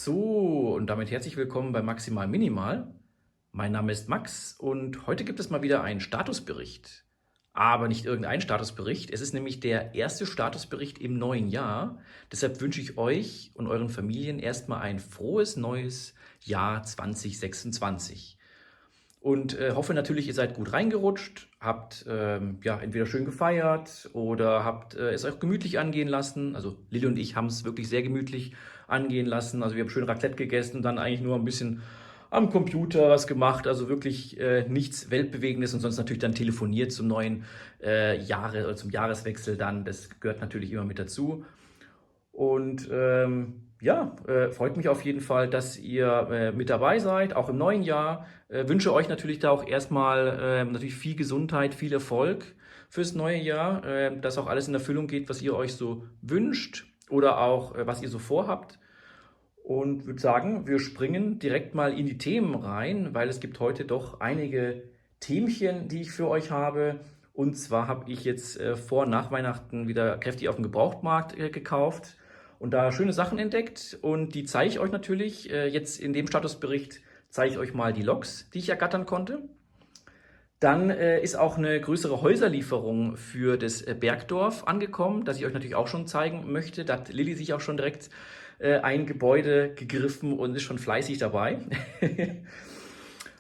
So, und damit herzlich willkommen bei Maximal Minimal. Mein Name ist Max und heute gibt es mal wieder einen Statusbericht. Aber nicht irgendein Statusbericht, es ist nämlich der erste Statusbericht im neuen Jahr. Deshalb wünsche ich euch und euren Familien erstmal ein frohes neues Jahr 2026. Und hoffe natürlich, ihr seid gut reingerutscht, habt ja entweder schön gefeiert oder habt es euch gemütlich angehen lassen. Also Lilly und ich haben es wirklich sehr gemütlich angehen lassen. Also wir haben schön Raclette gegessen und dann eigentlich nur ein bisschen am Computer was gemacht. Also wirklich nichts Weltbewegendes und sonst natürlich dann telefoniert zum neuen Jahre oder zum Jahreswechsel dann. Das gehört natürlich immer mit dazu. Und ja, freut mich auf jeden Fall, dass ihr mit dabei seid, auch im neuen Jahr. Wünsche euch natürlich da auch erstmal natürlich viel Gesundheit, viel Erfolg fürs neue Jahr, dass auch alles in Erfüllung geht, was ihr euch so wünscht oder auch was ihr so vorhabt. Und würde sagen, wir springen direkt mal in die Themen rein, weil es gibt heute doch einige Themchen, die ich für euch habe. Und zwar habe ich jetzt vor und nach Weihnachten wieder kräftig auf dem Gebrauchtmarkt gekauft und da schöne Sachen entdeckt. Und die zeige ich euch natürlich. Jetzt in dem Statusbericht zeige ich euch mal die Loks, die ich ergattern konnte. Dann ist auch eine größere Häuserlieferung für das Bergdorf angekommen, das ich euch natürlich auch schon zeigen möchte. Da hat Lilly sich auch schon direkt ein Gebäude gegriffen und ist schon fleißig dabei.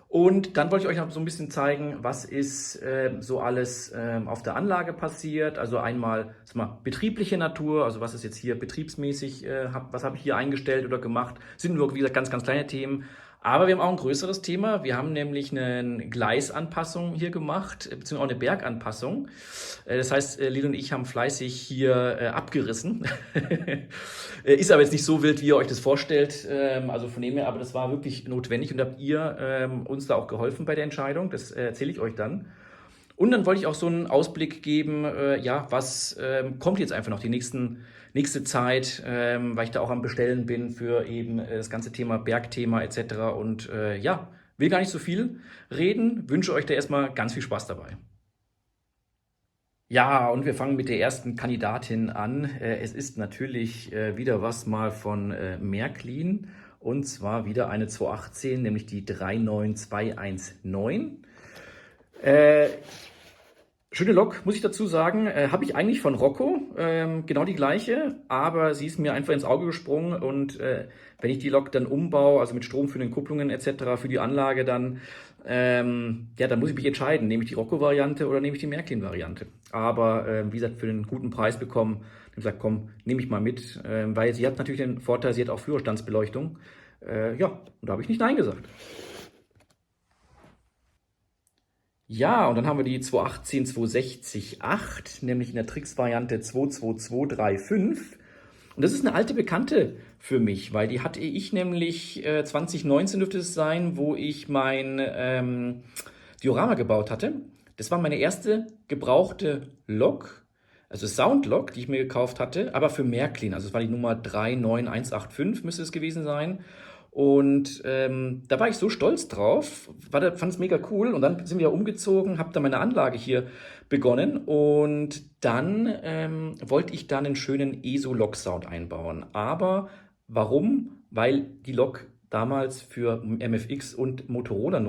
Und dann wollte ich euch noch so ein bisschen zeigen, was ist so alles auf der Anlage passiert. Also einmal sag mal, betriebliche Natur, also was ist jetzt hier betriebsmäßig, was habe ich hier eingestellt oder gemacht. Sind nur, wie gesagt, ganz, ganz kleine Themen. Aber wir haben auch ein größeres Thema. Wir haben nämlich eine Gleisanpassung hier gemacht, beziehungsweise auch eine Berganpassung. Das heißt, Lil und ich haben fleißig hier abgerissen. Ist aber jetzt nicht so wild, wie ihr euch das vorstellt. Also von dem her, aber das war wirklich notwendig und habt ihr uns da auch geholfen bei der Entscheidung. Das erzähle ich euch dann. Und dann wollte ich auch so einen Ausblick geben, ja, was kommt jetzt einfach noch die nächste Zeit, weil ich da auch am Bestellen bin für eben das ganze Thema Bergthema etc. Und ja, will gar nicht so viel reden, wünsche euch da erstmal ganz viel Spaß dabei. Ja, und wir fangen mit der ersten Kandidatin an. Es ist natürlich wieder was mal von Märklin und zwar wieder eine 218, nämlich die 39219. Schöne Lok, muss ich dazu sagen. Habe ich eigentlich von Rocco, genau die gleiche, aber sie ist mir einfach ins Auge gesprungen und wenn ich die Lok dann umbaue, also mit stromführenden Kupplungen etc. für die Anlage dann, ja, dann muss ich mich entscheiden, nehme ich die Rocco-Variante oder nehme ich die Märklin-Variante. Aber wie gesagt, für einen guten Preis bekommen, habe ich gesagt, komm, nehme ich mal mit, weil sie hat natürlich den Vorteil, sie hat auch Führerstandsbeleuchtung. Ja, und da habe ich nicht Nein gesagt. Ja, und dann haben wir die 218 260 8, nämlich in der Trix-Variante 22235. Und das ist eine alte Bekannte für mich, weil die hatte ich nämlich 2019 dürfte es sein, wo ich mein Diorama gebaut hatte. Das war meine erste gebrauchte Lok, also Soundlok, die ich mir gekauft hatte, aber für Märklin. Also es war die Nummer 39185, müsste es gewesen sein. Und da war ich so stolz drauf, fand es mega cool. Und dann sind wir umgezogen, habe dann meine Anlage hier begonnen. Und dann wollte ich dann einen schönen ESO-Lok-Sound einbauen. Aber warum? Weil die Lok damals für MFX und Motorola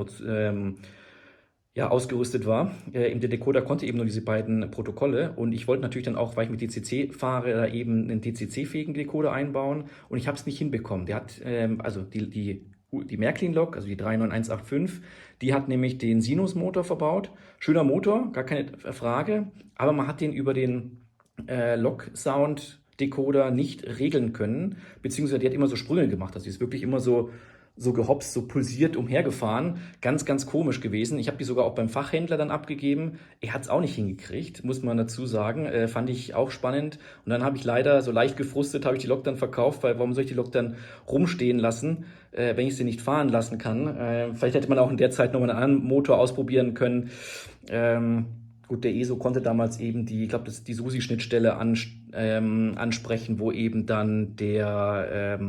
ja, ausgerüstet war. Der Decoder konnte eben nur diese beiden Protokolle und ich wollte natürlich dann auch, weil ich mit DCC fahre, da eben einen DCC-fähigen Decoder einbauen und ich habe es nicht hinbekommen. Der hat, also die Märklin-Lok, also die 39185, die hat nämlich den Sinus-Motor verbaut. Schöner Motor, gar keine Frage, aber man hat den über den Lok-Sound-Decoder nicht regeln können, beziehungsweise die hat immer so Sprünge gemacht. Also die ist wirklich immer so gehopst, so pulsiert umhergefahren. Ganz, ganz komisch gewesen. Ich habe die sogar auch beim Fachhändler dann abgegeben. Er hat es auch nicht hingekriegt, muss man dazu sagen. Fand ich auch spannend. Und dann habe ich leider, so leicht gefrustet, habe ich die Lok dann verkauft, weil warum soll ich die Lok dann rumstehen lassen, wenn ich sie nicht fahren lassen kann? Vielleicht hätte man auch in der Zeit nochmal einen anderen Motor ausprobieren können. Gut, der ESO konnte damals eben die, ich glaube, die SUSI-Schnittstelle ansprechen, wo eben dann der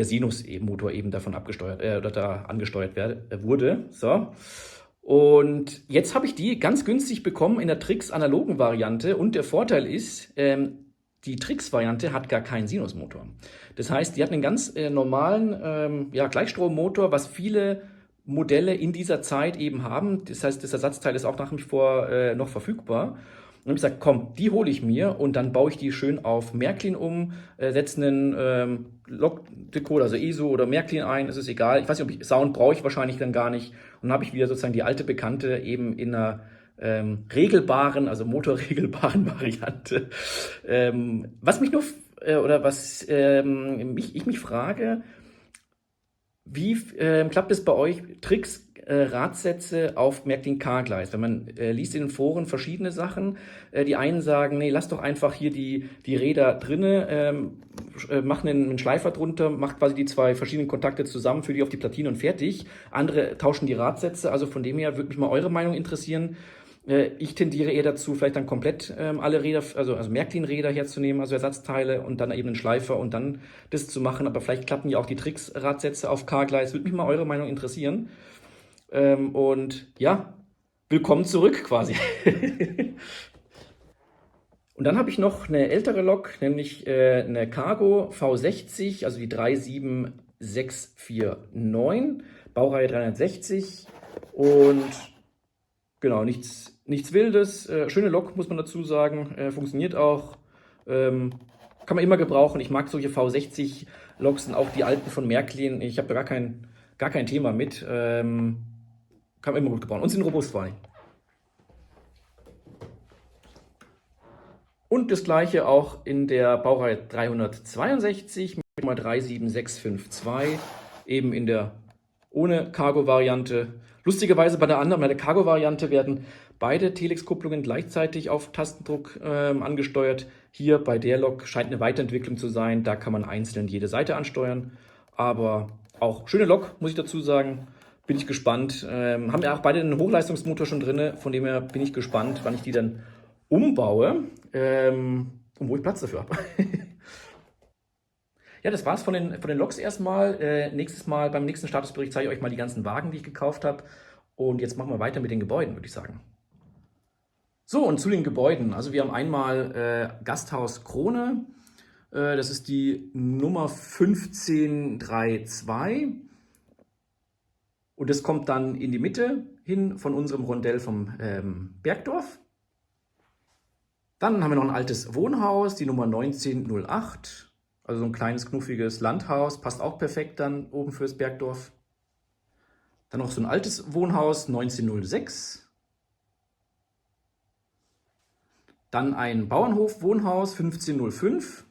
Sinus-Motor eben davon abgesteuert oder da angesteuert wurde. So. Und jetzt habe ich die ganz günstig bekommen in der Trix analogen Variante und der Vorteil ist, Die Trix-Variante hat gar keinen Sinusmotor. Das heißt, die hat einen ganz normalen ja, Gleichstrommotor, was viele Modelle in dieser Zeit eben haben. Das heißt, das Ersatzteil ist auch nach wie vor noch verfügbar. Und habe ich gesagt, komm, die hole ich mir und dann baue ich die schön auf Märklin um, setze einen Lokdecoder, also ESO oder Märklin ein, es ist egal. Ich weiß nicht, ob ich Sound brauche ich wahrscheinlich dann gar nicht. Und dann habe ich wieder sozusagen die alte Bekannte eben in einer regelbaren, also motorregelbaren Variante. Was mich nur, oder was ich mich frage, wie klappt es bei euch, Tricks, Radsätze auf Märklin K-Gleis? Wenn man liest in den Foren verschiedene Sachen, die einen sagen, nee, lass doch einfach hier die Räder drinne, mach einen Schleifer drunter, macht quasi die zwei verschiedenen Kontakte zusammen, für die auf die Platine und fertig. Andere tauschen die Radsätze, also von dem her würde mich mal eure Meinung interessieren. Ich tendiere eher dazu, vielleicht dann komplett alle Räder, also Märklin-Räder herzunehmen, also Ersatzteile und dann eben einen Schleifer und dann das zu machen. Aber vielleicht klappen ja auch die Tricks-Radsätze auf K-Gleis. Würde mich mal eure Meinung interessieren. Und ja, willkommen zurück quasi. Und dann habe ich noch eine ältere Lok, nämlich eine Cargo V60, also die 37649, Baureihe 360 und genau, nichts Wildes. Schöne Lok, muss man dazu sagen. Funktioniert auch. Kann man immer gebrauchen. Ich mag solche V60-Loks und auch die alten von Märklin. Ich habe da gar kein Thema mit. Kann man immer gut gebrauchen. Und sind robust vor allem. Und das gleiche auch in der Baureihe 362 mit Nummer 37652. Eben in der ohne Cargo-Variante. Lustigerweise bei der Cargo-Variante werden beide Telex-Kupplungen gleichzeitig auf Tastendruck angesteuert. Hier bei der Lok scheint eine Weiterentwicklung zu sein. Da kann man einzeln jede Seite ansteuern. Aber auch schöne Lok, muss ich dazu sagen. Bin ich gespannt. Haben ja auch beide einen Hochleistungsmotor schon drin. Von dem her bin ich gespannt, wann ich die dann umbaue und wo ich Platz dafür habe. Ja, das war's von den Loks erstmal. Nächstes Mal, beim nächsten Statusbericht zeige ich euch mal die ganzen Wagen, die ich gekauft habe. Und jetzt machen wir weiter mit den Gebäuden, würde ich sagen. So, und zu den Gebäuden. Also wir haben einmal Gasthaus Krone. Das ist die Nummer 1532. Und das kommt dann in die Mitte hin von unserem Rondell vom Bergdorf. Dann haben wir noch ein altes Wohnhaus, die Nummer 1908. Also so ein kleines, knuffiges Landhaus, passt auch perfekt dann oben fürs Bergdorf. Dann noch so ein altes Wohnhaus, 1906. Dann ein Bauernhof-Wohnhaus, 1505.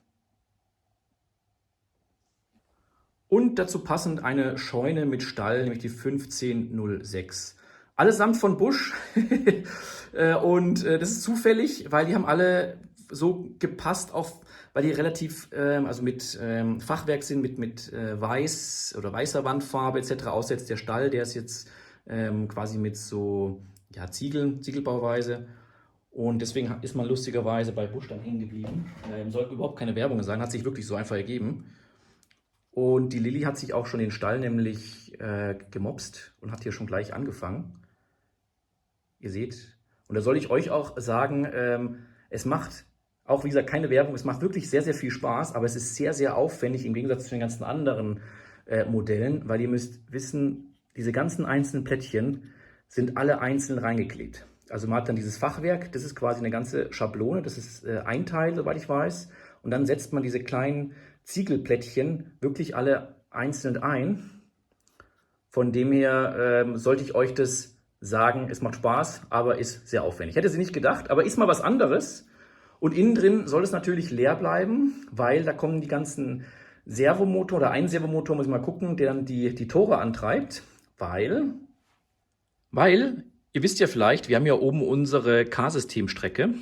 Und dazu passend eine Scheune mit Stall, nämlich die 1506. Allesamt von Busch. Und das ist zufällig, weil die haben alle so gepasst weil die relativ, also mit Fachwerk sind, mit weiß oder weißer Wandfarbe etc. Außer jetzt der Stall, der ist jetzt quasi mit so ja, Ziegelbauweise. Und deswegen ist man lustigerweise bei Busch dann hängen geblieben. Sollte überhaupt keine Werbung sein, hat sich wirklich so einfach ergeben. Und die Lilly hat sich auch schon den Stall nämlich gemopst und hat hier schon gleich angefangen. Ihr seht. Und da soll ich euch auch sagen, es macht auch, wie gesagt, keine Werbung. Es macht wirklich sehr, sehr viel Spaß, aber es ist sehr, sehr aufwendig im Gegensatz zu den ganzen anderen Modellen, weil ihr müsst wissen, diese ganzen einzelnen Plättchen sind alle einzeln reingeklebt. Also man hat dann dieses Fachwerk, das ist quasi eine ganze Schablone, das ist ein Teil, soweit ich weiß. Und dann setzt man diese kleinen Ziegelplättchen wirklich alle einzeln ein. Von dem her sollte ich euch das sagen, es macht Spaß, aber ist sehr aufwendig. Hätte sie nicht gedacht, aber ist mal was anderes. Und innen drin soll es natürlich leer bleiben, weil da kommen die ganzen Servomotor oder ein Servomotor, muss ich mal gucken, der dann die Tore antreibt, weil, ihr wisst ja vielleicht, wir haben ja oben unsere K-Systemstrecke,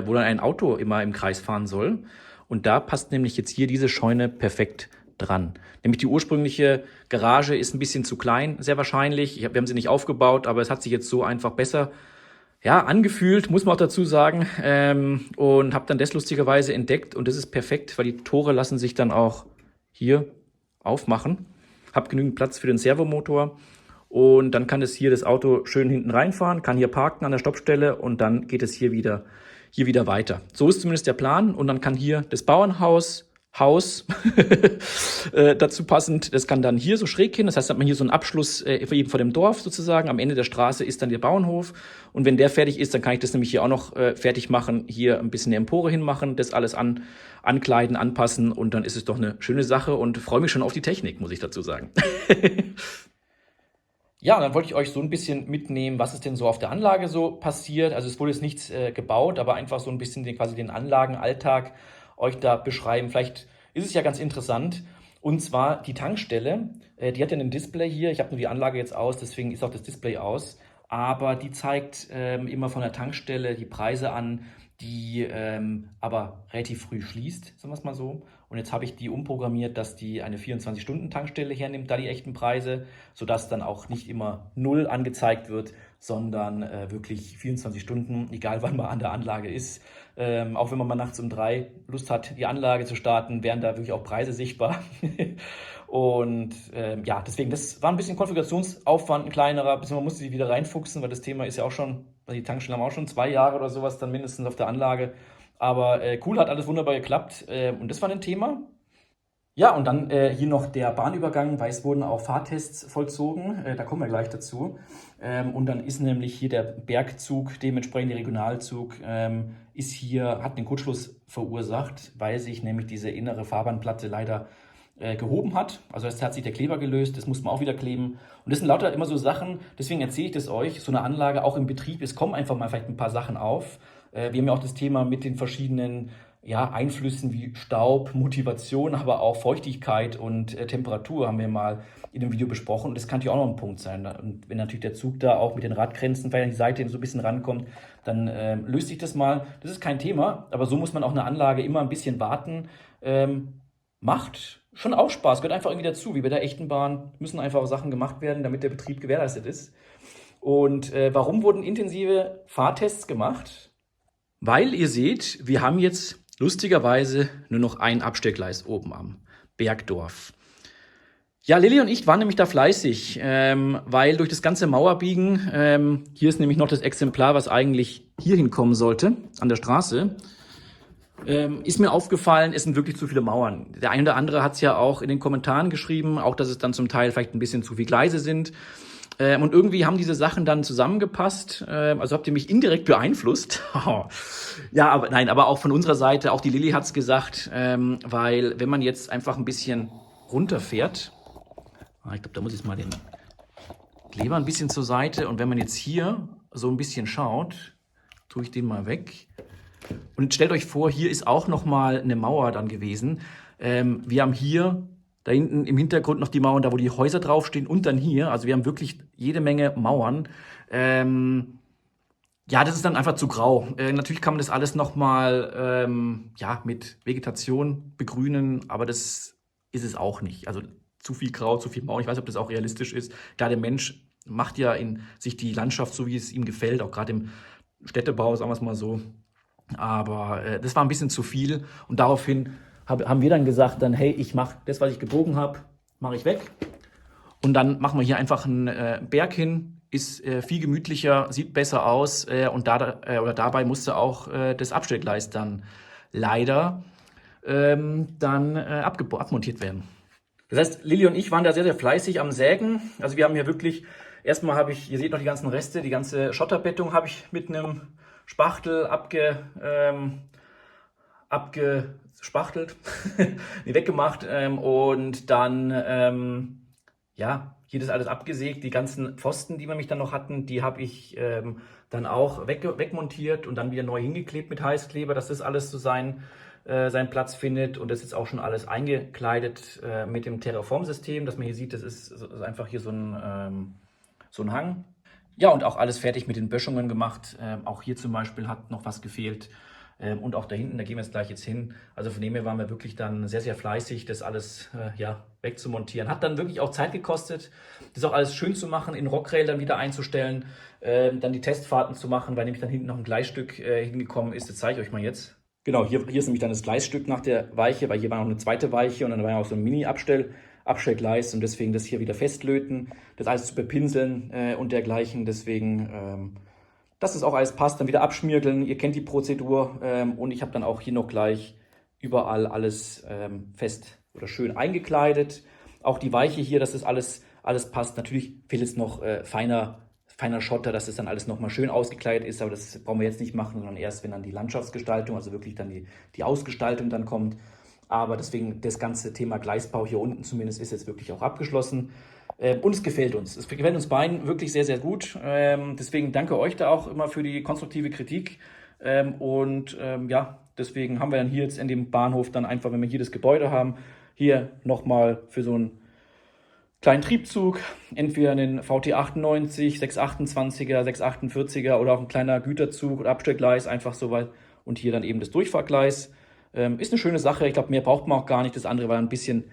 wo dann ein Auto immer im Kreis fahren soll. Und da passt nämlich jetzt hier diese Scheune perfekt dran. Nämlich die ursprüngliche Garage ist ein bisschen zu klein, sehr wahrscheinlich. Wir haben sie nicht aufgebaut, aber es hat sich jetzt so einfach besser angefühlt, muss man auch dazu sagen. Und habe dann das lustigerweise entdeckt und das ist perfekt, weil die Tore lassen sich dann auch hier aufmachen. Hab genügend Platz für den Servomotor und dann kann das Auto schön hinten reinfahren, kann hier parken an der Stoppstelle und dann geht es hier wieder hier wieder weiter. So ist zumindest der Plan und dann kann hier das Bauernhaus, dazu passend, das kann dann hier so schräg hin, das heißt, hat man hier so einen Abschluss vor dem Dorf sozusagen, am Ende der Straße ist dann der Bauernhof und wenn der fertig ist, dann kann ich das nämlich hier auch noch fertig machen, hier ein bisschen eine Empore hinmachen, das alles ankleiden, anpassen und dann ist es doch eine schöne Sache und freue mich schon auf die Technik, muss ich dazu sagen. Ja, und dann wollte ich euch so ein bisschen mitnehmen, was ist denn so auf der Anlage so passiert. Also es wurde jetzt nichts gebaut, aber einfach so ein bisschen quasi den Anlagenalltag euch da beschreiben. Vielleicht ist es ja ganz interessant. Und zwar die Tankstelle, die hat ja ein Display hier. Ich habe nur die Anlage jetzt aus, deswegen ist auch das Display aus. Aber die zeigt immer von der Tankstelle die Preise an, die aber relativ früh schließt, sagen wir es mal so. Und jetzt habe ich die umprogrammiert, dass die eine 24-Stunden-Tankstelle hernimmt, da die echten Preise, sodass dann auch nicht immer 0 angezeigt wird, sondern wirklich 24 Stunden, egal wann man an der Anlage ist. Auch wenn man mal nachts um 3 Lust hat, die Anlage zu starten, wären da wirklich auch Preise sichtbar. Und ja, deswegen, das war ein bisschen Konfigurationsaufwand, ein kleinerer, bis man musste sich wieder reinfuchsen, weil das Thema ist ja auch schon, die Tankstellen haben auch schon 2 Jahre oder sowas dann mindestens auf der Anlage. Aber cool, hat alles wunderbar geklappt und das war ein Thema. Ja, und dann hier noch der Bahnübergang, weil es wurden auch Fahrtests vollzogen, da kommen wir gleich dazu. Und dann ist nämlich hier der Bergzug, dementsprechend der Regionalzug, hat den Kurzschluss verursacht, weil sich nämlich diese innere Fahrbahnplatte leider gehoben hat. Also es hat sich der Kleber gelöst, das muss man auch wieder kleben. Und das sind lauter immer so Sachen, deswegen erzähle ich das euch, so eine Anlage auch im Betrieb, es kommen einfach mal vielleicht ein paar Sachen auf. Wir haben ja auch das Thema mit den verschiedenen Einflüssen wie Staub, Motivation, aber auch Feuchtigkeit und Temperatur haben wir mal in dem Video besprochen. Und das kann natürlich auch noch ein Punkt sein. Und wenn natürlich der Zug da auch mit den Radgrenzen vielleicht an die Seite so ein bisschen rankommt, dann löst sich das mal. Das ist kein Thema, aber so muss man auch eine Anlage immer ein bisschen warten. Macht schon auch Spaß, gehört einfach irgendwie dazu. Wie bei der echten Bahn müssen einfach Sachen gemacht werden, damit der Betrieb gewährleistet ist. Und warum wurden intensive Fahrtests gemacht? Weil ihr seht, wir haben jetzt lustigerweise nur noch ein Abstellgleis oben am Bergdorf. Ja, Lilly und ich waren nämlich da fleißig, weil durch das ganze Mauerbiegen, hier ist nämlich noch das Exemplar, was eigentlich hier hinkommen sollte, an der Straße, ist mir aufgefallen, es sind wirklich zu viele Mauern. Der eine oder andere hat es ja auch in den Kommentaren geschrieben, auch dass es dann zum Teil vielleicht ein bisschen zu viele Gleise sind. Und irgendwie haben diese Sachen dann zusammengepasst. Also habt ihr mich indirekt beeinflusst. Ja, aber auch von unserer Seite, auch die Lilly hat es gesagt, weil wenn man jetzt einfach ein bisschen runterfährt, ich glaube, da muss ich mal den Kleber ein bisschen zur Seite. Und wenn man jetzt hier so ein bisschen schaut, tue ich den mal weg. Und stellt euch vor, hier ist auch noch mal eine Mauer dann gewesen. Wir haben hier da hinten im Hintergrund noch die Mauern, da wo die Häuser draufstehen und dann hier. Also wir haben wirklich jede Menge Mauern. Das ist dann einfach zu grau. Natürlich kann man das alles nochmal mit Vegetation begrünen, aber das ist es auch nicht. Also zu viel Grau, zu viel Mauern. Ich weiß nicht, ob das auch realistisch ist. Da der Mensch macht ja in sich die Landschaft so, wie es ihm gefällt, auch gerade im Städtebau, sagen wir es mal so. Aber das war ein bisschen zu viel und daraufhin haben wir dann gesagt, hey, ich mache das, was ich gebogen habe, mache ich weg. Und dann machen wir hier einfach einen Berg hin, ist viel gemütlicher, sieht besser aus und dabei musste auch das Abstellgleis dann leider abmontiert werden. Das heißt, Lilly und ich waren da sehr, sehr fleißig am Sägen. Also wir haben hier wirklich, erstmal ihr seht noch die ganzen Reste, die ganze Schotterbettung habe ich mit einem Spachtel abgespachtelt, weggemacht und dann, hier das alles abgesägt. Die ganzen Pfosten, die wir mich dann noch hatten, die habe ich dann auch wegmontiert und dann wieder neu hingeklebt mit Heißkleber, dass das alles so seinen Platz findet. Und das ist auch schon alles eingekleidet mit dem Terraform-System, dass man hier sieht, das ist einfach hier so ein Hang. Ja, und auch alles fertig mit den Böschungen gemacht. Auch hier zum Beispiel hat noch was gefehlt. Und auch da hinten, da gehen wir jetzt gleich hin. Also von dem her waren wir wirklich dann sehr, sehr fleißig, das alles wegzumontieren. Hat dann wirklich auch Zeit gekostet, das auch alles schön zu machen, in Rockrail dann wieder einzustellen, dann die Testfahrten zu machen, weil nämlich dann hinten noch ein Gleisstück hingekommen ist. Das zeige ich euch mal jetzt. Genau, hier ist nämlich dann das Gleisstück nach der Weiche, weil hier war noch eine zweite Weiche und dann war ja auch so ein Mini-Abstellgleis und deswegen das hier wieder festlöten, das alles zu bepinseln und dergleichen. Deswegen dass das auch alles passt, dann wieder abschmirgeln. Ihr kennt die Prozedur und ich habe dann auch hier noch gleich überall alles fest oder schön eingekleidet. Auch die Weiche hier, dass das alles passt. Natürlich fehlt jetzt noch feiner Schotter, dass das dann alles nochmal schön ausgekleidet ist, aber das brauchen wir jetzt nicht machen, sondern erst, wenn dann die Landschaftsgestaltung, also wirklich dann die Ausgestaltung dann kommt. Aber deswegen das ganze Thema Gleisbau hier unten zumindest ist jetzt wirklich auch abgeschlossen. Und es gefällt uns. Es gefällt uns beiden wirklich sehr, sehr gut. Deswegen danke euch da auch immer für die konstruktive Kritik. Ja, deswegen haben wir dann hier jetzt in dem Bahnhof dann einfach, wenn wir hier das Gebäude haben, hier nochmal für so einen kleinen Triebzug, entweder einen VT98, 628er, 648er oder auch ein kleiner Güterzug oder Abstellgleis, einfach so weit. Und hier dann eben das Durchfahrgleis. Ist eine schöne Sache. Ich glaube, mehr braucht man auch gar nicht. Das andere war ein bisschen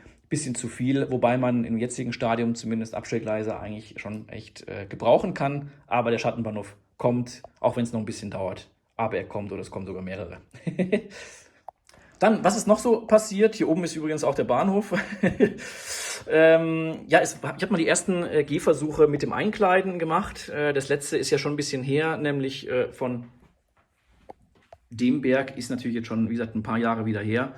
zu viel, wobei man im jetzigen Stadium zumindest Abstellgleise eigentlich schon echt gebrauchen kann. Aber der Schattenbahnhof kommt, auch wenn es noch ein bisschen dauert. Aber er kommt oder es kommen sogar mehrere. Dann, was ist noch so passiert? Hier oben ist übrigens auch der Bahnhof. Ja, ich habe mal die ersten Gehversuche mit dem Einkleiden gemacht. Das letzte ist ja schon ein bisschen her, nämlich von dem Berg ist natürlich jetzt schon, wie gesagt, ein paar Jahre wieder her.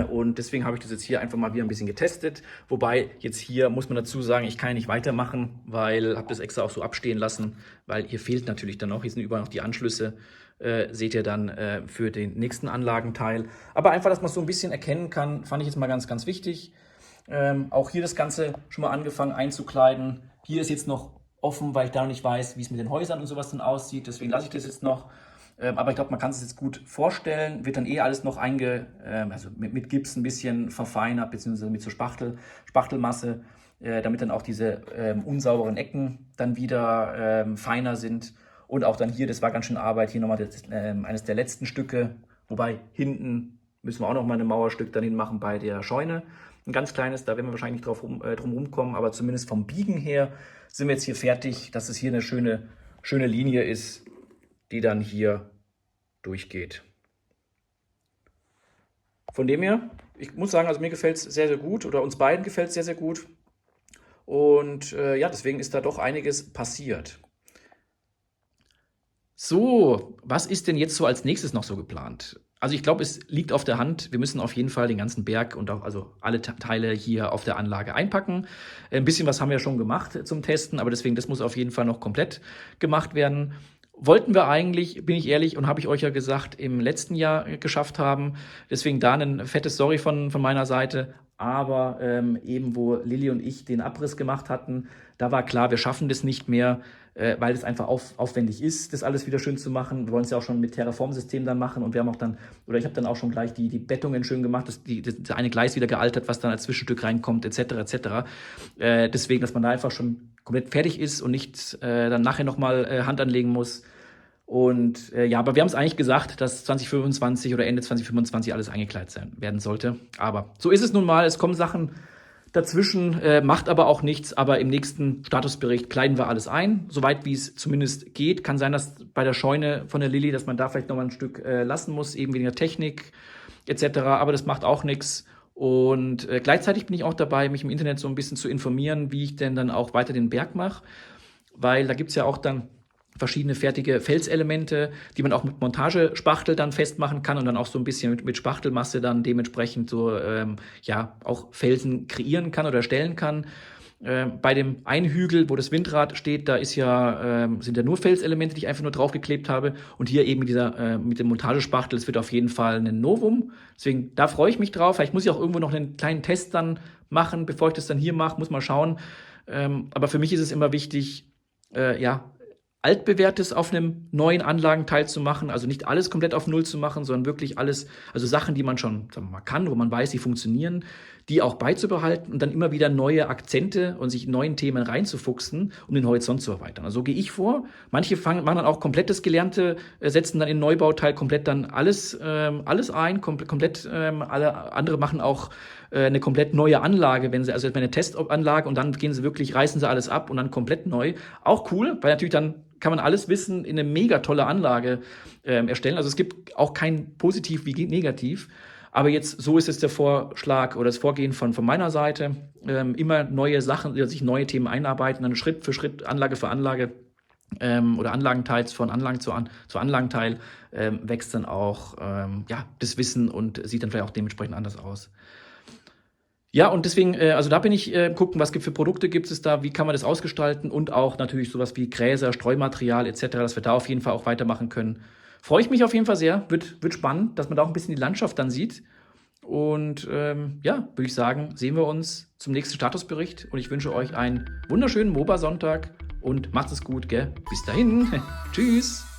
Und deswegen habe ich das jetzt hier einfach mal wieder ein bisschen getestet. Wobei jetzt hier muss man dazu sagen, ich kann ja nicht weitermachen, weil habe das extra auch so abstehen lassen, weil hier fehlt natürlich dann noch, hier sind überall noch die Anschlüsse, seht ihr dann für den nächsten Anlagenteil. Aber einfach, dass man es so ein bisschen erkennen kann, fand ich jetzt mal ganz, ganz wichtig. Auch hier das Ganze schon mal angefangen einzukleiden. Hier ist jetzt noch offen, weil ich da noch nicht weiß, wie es mit den Häusern und sowas dann aussieht. Deswegen lasse ich das jetzt noch. Aber ich glaube, man kann es jetzt gut vorstellen. Wird dann alles noch also mit Gips ein bisschen verfeinert, beziehungsweise mit so Spachtelmasse, damit dann auch diese unsauberen Ecken dann wieder feiner sind. Und auch dann hier, das war ganz schön Arbeit, hier nochmal eines der letzten Stücke. Wobei hinten müssen wir auch noch mal ein Mauerstück dann hin machen bei der Scheune. Ein ganz kleines, da werden wir wahrscheinlich nicht drum rumkommen, aber zumindest vom Biegen her sind wir jetzt hier fertig, dass es hier eine schöne Linie ist, die dann hier durchgeht. Von dem her, ich muss sagen, also mir gefällt es sehr, sehr gut oder uns beiden gefällt es sehr, sehr gut. Und ja, deswegen ist da doch einiges passiert. So, was ist denn jetzt so als nächstes noch so geplant? Also ich glaube, es liegt auf der Hand, wir müssen auf jeden Fall den ganzen Berg und auch also alle Teile hier auf der Anlage einpacken. Ein bisschen was haben wir schon gemacht zum Testen, aber deswegen, das muss auf jeden Fall noch komplett gemacht werden. Wollten wir eigentlich, bin ich ehrlich, und habe ich euch ja gesagt, im letzten Jahr geschafft haben. Deswegen da ein fettes Sorry von meiner Seite. Aber eben wo Lilly und ich den Abriss gemacht hatten, da war klar, wir schaffen das nicht mehr, weil es einfach aufwendig ist, das alles wieder schön zu machen. Wir wollen es ja auch schon mit Terraform-System dann machen und wir haben auch dann, oder ich habe dann auch schon gleich die Bettungen schön gemacht, das eine Gleis wieder gealtert, was dann als Zwischenstück reinkommt, etc. etc. Deswegen, dass man da einfach schon komplett fertig ist und nicht dann nachher nochmal Hand anlegen muss. Und ja, aber wir haben es eigentlich gesagt, dass 2025 oder Ende 2025 alles eingekleidet werden sollte. Aber so ist es nun mal. Es kommen Sachen dazwischen, macht aber auch nichts. Aber im nächsten Statusbericht kleiden wir alles ein, soweit wie es zumindest geht. Kann sein, dass bei der Scheune von der Lilly, dass man da vielleicht nochmal ein Stück lassen muss, eben weniger Technik etc. Aber das macht auch nichts. Und gleichzeitig bin ich auch dabei, mich im Internet so ein bisschen zu informieren, wie ich denn dann auch weiter den Berg mache. Weil da gibt es ja auch dann verschiedene fertige Felselemente, die man auch mit Montagespachtel dann festmachen kann und dann auch so ein bisschen mit Spachtelmasse dann dementsprechend so ja auch Felsen kreieren kann oder erstellen kann. Bei dem einen Hügel, wo das Windrad steht, da ist sind ja nur Felselemente, die ich einfach nur draufgeklebt habe. Und hier eben mit dem Montagespachtel, das wird auf jeden Fall ein Novum. Deswegen, da freue ich mich drauf. Vielleicht muss ich auch irgendwo noch einen kleinen Test dann machen, bevor ich das dann hier mache, muss mal schauen. Aber für mich ist es immer wichtig, ja, altbewährtes auf einem neuen Anlagenteil zu machen, also nicht alles komplett auf Null zu machen, sondern wirklich alles, also Sachen, die man schon, sagen wir mal, kann, wo man weiß, die funktionieren, die auch beizubehalten und dann immer wieder neue Akzente und sich in neuen Themen reinzufuchsen, um den Horizont zu erweitern. Also so gehe ich vor. Manche machen dann auch komplett das Gelernte, setzen dann in den Neubauteil komplett dann alles ein, komplett alle andere machen auch eine komplett neue Anlage, wenn sie, also eine Testanlage und dann reißen sie alles ab und dann komplett neu. Auch cool, weil natürlich dann kann man alles Wissen in eine mega tolle Anlage erstellen. Also es gibt auch kein Positiv wie Negativ. Aber jetzt, so ist jetzt der Vorschlag oder das Vorgehen von meiner Seite. Immer neue Sachen, sich neue Themen einarbeiten, dann Schritt für Schritt, Anlage für Anlage. oder Anlagenteils von Anlagen zu Anlagenteil wächst dann auch ja, das Wissen und sieht dann vielleicht auch dementsprechend anders aus. Ja, und deswegen, also da bin ich gucken, was für Produkte gibt es da, wie kann man das ausgestalten und auch natürlich sowas wie Gräser, Streumaterial etc., dass wir da auf jeden Fall auch weitermachen können. Freue ich mich auf jeden Fall sehr, wird spannend, dass man da auch ein bisschen die Landschaft dann sieht. Und ja, würde ich sagen, sehen wir uns zum nächsten Statusbericht und ich wünsche euch einen wunderschönen MOBA-Sonntag und macht es gut, gell? Bis dahin, tschüss!